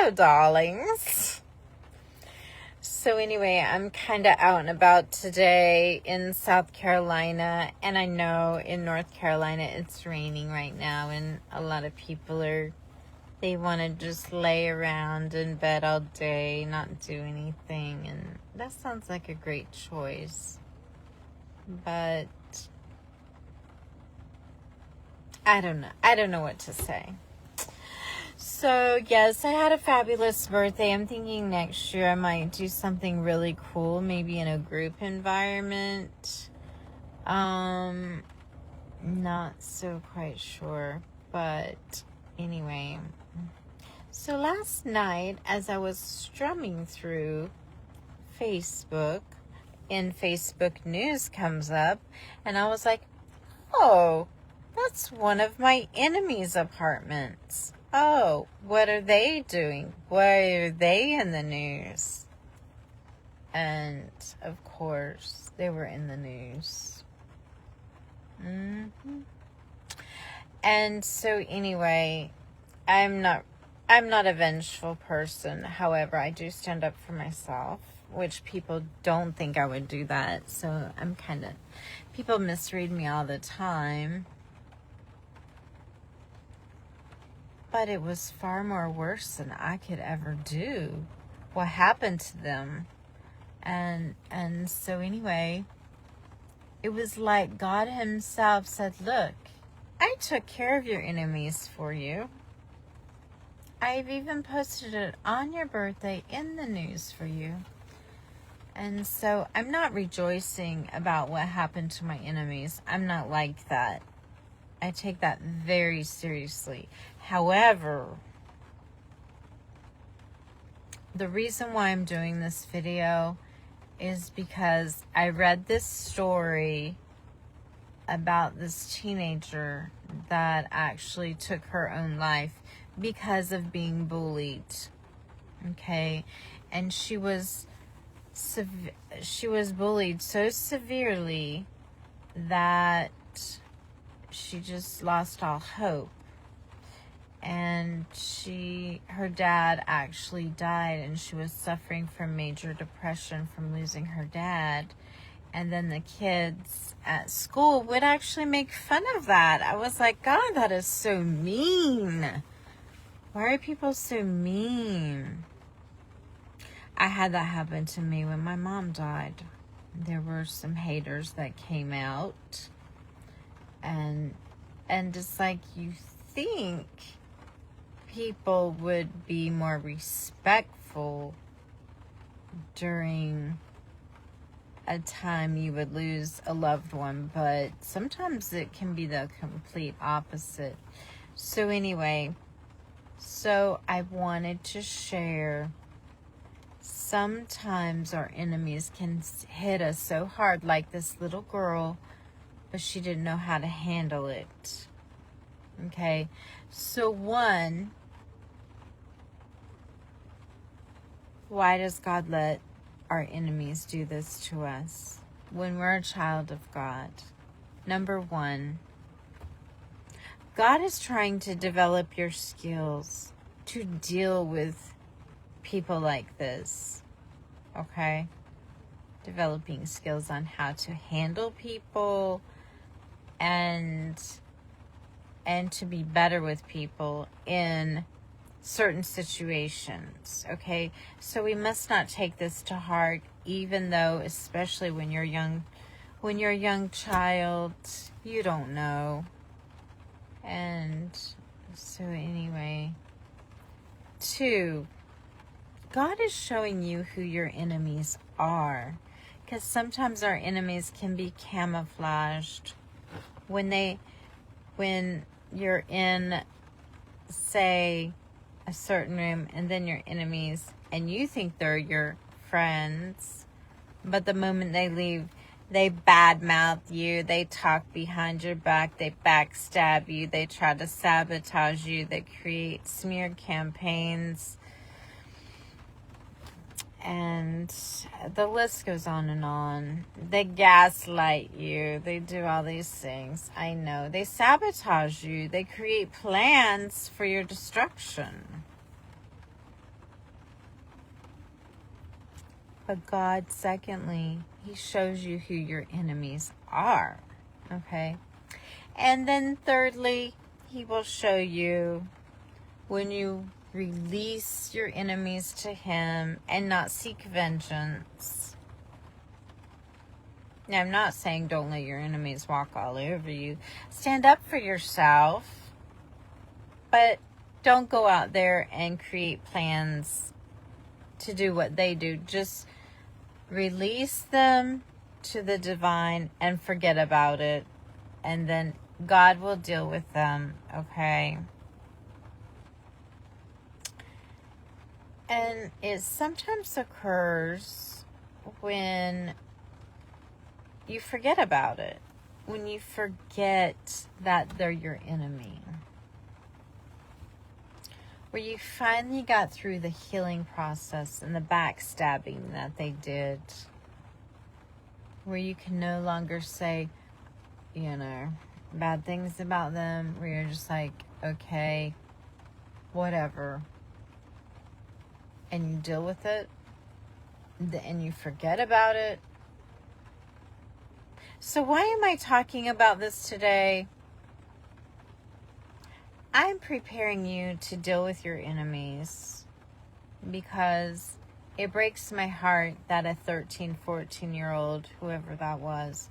Hello, darlings. So anyway, I'm kind of out and about today in South Carolina, and I know in North Carolina it's raining right now, and a lot of people they want to just lay around in bed all day, not do anything, and that sounds like a great choice. But I don't know what to say. So, yes, I had a fabulous birthday. I'm thinking next year I might do something really cool, maybe in a group environment. Not so quite sure, but anyway. So last night, as I was strumming through Facebook, and Facebook news comes up, and I was like, oh, that's one of my enemy's apartments. Oh, what are they doing? Why are they in the news? And, of course, they were in the news. And so, anyway, I'm not a vengeful person. However, I do stand up for myself, which people don't think I would do that. So, people misread me all the time. But it was far more worse than I could ever do. What happened to them? And so anyway, it was like God himself said, look, I took care of your enemies for you. I've even posted it on your birthday in the news for you. And so I'm not rejoicing about what happened to my enemies. I'm not like that. I take that very seriously. However, the reason why I'm doing this video is because I read this story about this teenager that actually took her own life because of being bullied. Okay? And she was bullied so severely that she just lost all hope. And her dad actually died, and she was suffering from major depression from losing her dad. And then the kids at school would actually make fun of that. I was like, God, that is so mean. Why are people so mean? I had that happen to me when my mom died. There were some haters that came out. And just like you think people would be more respectful during a time you would lose a loved one, but sometimes it can be the complete opposite. So anyway, I wanted to share, sometimes our enemies can hit us so hard, like this little girl, but she didn't know how to handle it. Okay, so one, why does God let our enemies do this to us when we're a child of God? Number one, God is trying to develop your skills to deal with people like this. Okay? Developing skills on how to handle people and to be better with people in certain situations. Okay? So we must not take this to heart, even though, especially when you're a young child, you don't know. And so anyway, 2, God is showing you who your enemies are, because sometimes our enemies can be camouflaged when you're in, say, a certain room, and then your enemies, and you think they're your friends, but the moment they leave, they badmouth you, they talk behind your back, they backstab you, they try to sabotage you, they create smear campaigns, and the list goes on and on. They gaslight you, they do all these things. I know. They sabotage you, they create plans for your destruction. But God, secondly, he shows you who your enemies are. Okay? And then thirdly, he will show you when you release your enemies to him and not seek vengeance. Now, I'm not saying don't let your enemies walk all over you. Stand up for yourself, but don't go out there and create plans to do what they do. Just release them to the divine and forget about it. And then God will deal with them, okay? And it sometimes occurs when you forget about it. When you forget that they're your enemy. Where you finally got through the healing process and the backstabbing that they did. Where you can no longer say, bad things about them. Where you're just like, okay, whatever. And you deal with it. And you forget about it. So why am I talking about this today? I'm preparing you to deal with your enemies because it breaks my heart that a 13, 14-year-old, whoever that was,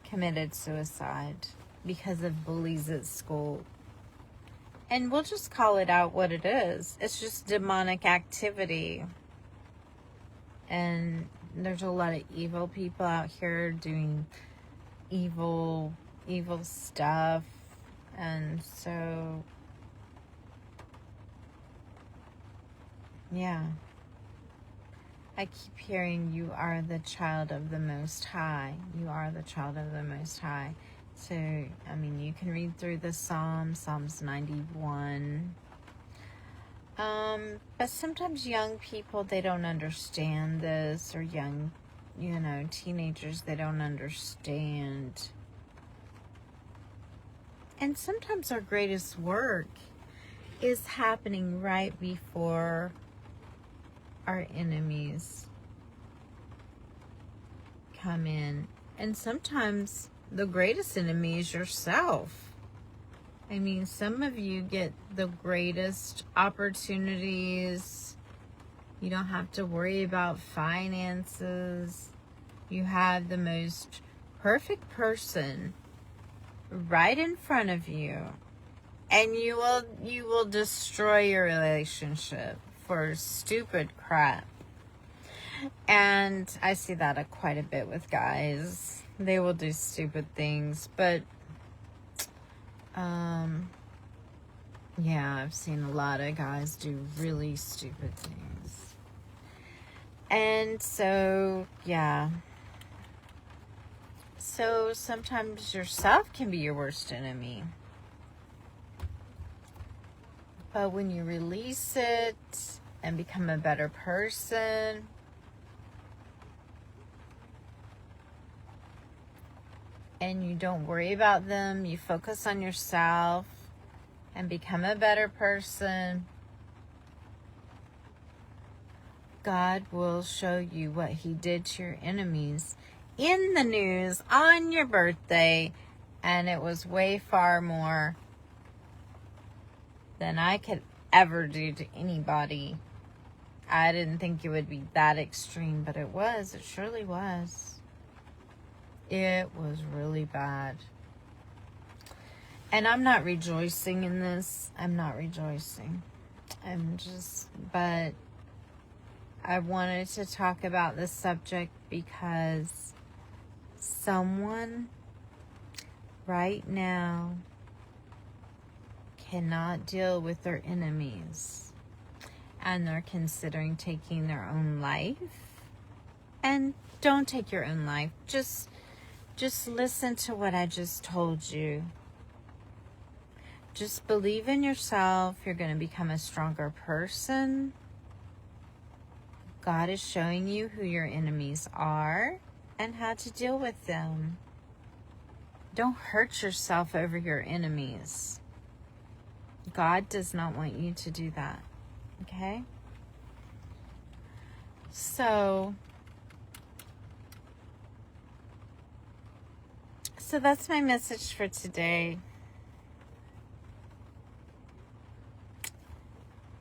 committed suicide because of bullies at school. And we'll just call it out what it is. It's just demonic activity. And there's a lot of evil people out here doing evil stuff. And so, yeah. I keep hearing you are the child of the Most High. You are the child of the Most High. So, you can read through the Psalms 91. But sometimes young people, they don't understand this, or young, teenagers, they don't understand. And sometimes our greatest work is happening right before our enemies come in. And sometimes the greatest enemy is yourself. Some of you get the greatest opportunities. You don't have to worry about finances. You have the most perfect person right in front of you. And you will destroy your relationship for stupid crap. And I see that quite a bit with guys. They will do stupid things, but yeah, I've seen a lot of guys do really stupid things. And so, yeah. So sometimes yourself can be your worst enemy. But when you release it and become a better person, and you don't worry about them, you focus on yourself and become a better person, God will show you what he did to your enemies in the news on your birthday, and it was way far more than I could ever do to anybody. I didn't think it would be that extreme, but it was. It surely was. It was really bad. And I'm not rejoicing in this. I'm not rejoicing. But I wanted to talk about this subject because someone right now cannot deal with their enemies, and they're considering taking their own life. And don't take your own life. Just listen to what I just told you. Just believe in yourself. You're going to become a stronger person. God is showing you who your enemies are and how to deal with them. Don't hurt yourself over your enemies. God does not want you to do that. Okay? So, So that's my message for today.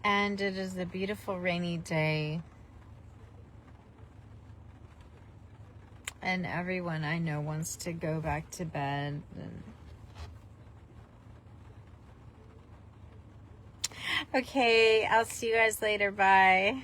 And it is a beautiful rainy day. And everyone I know wants to go back to bed. Okay, I'll see you guys later. Bye.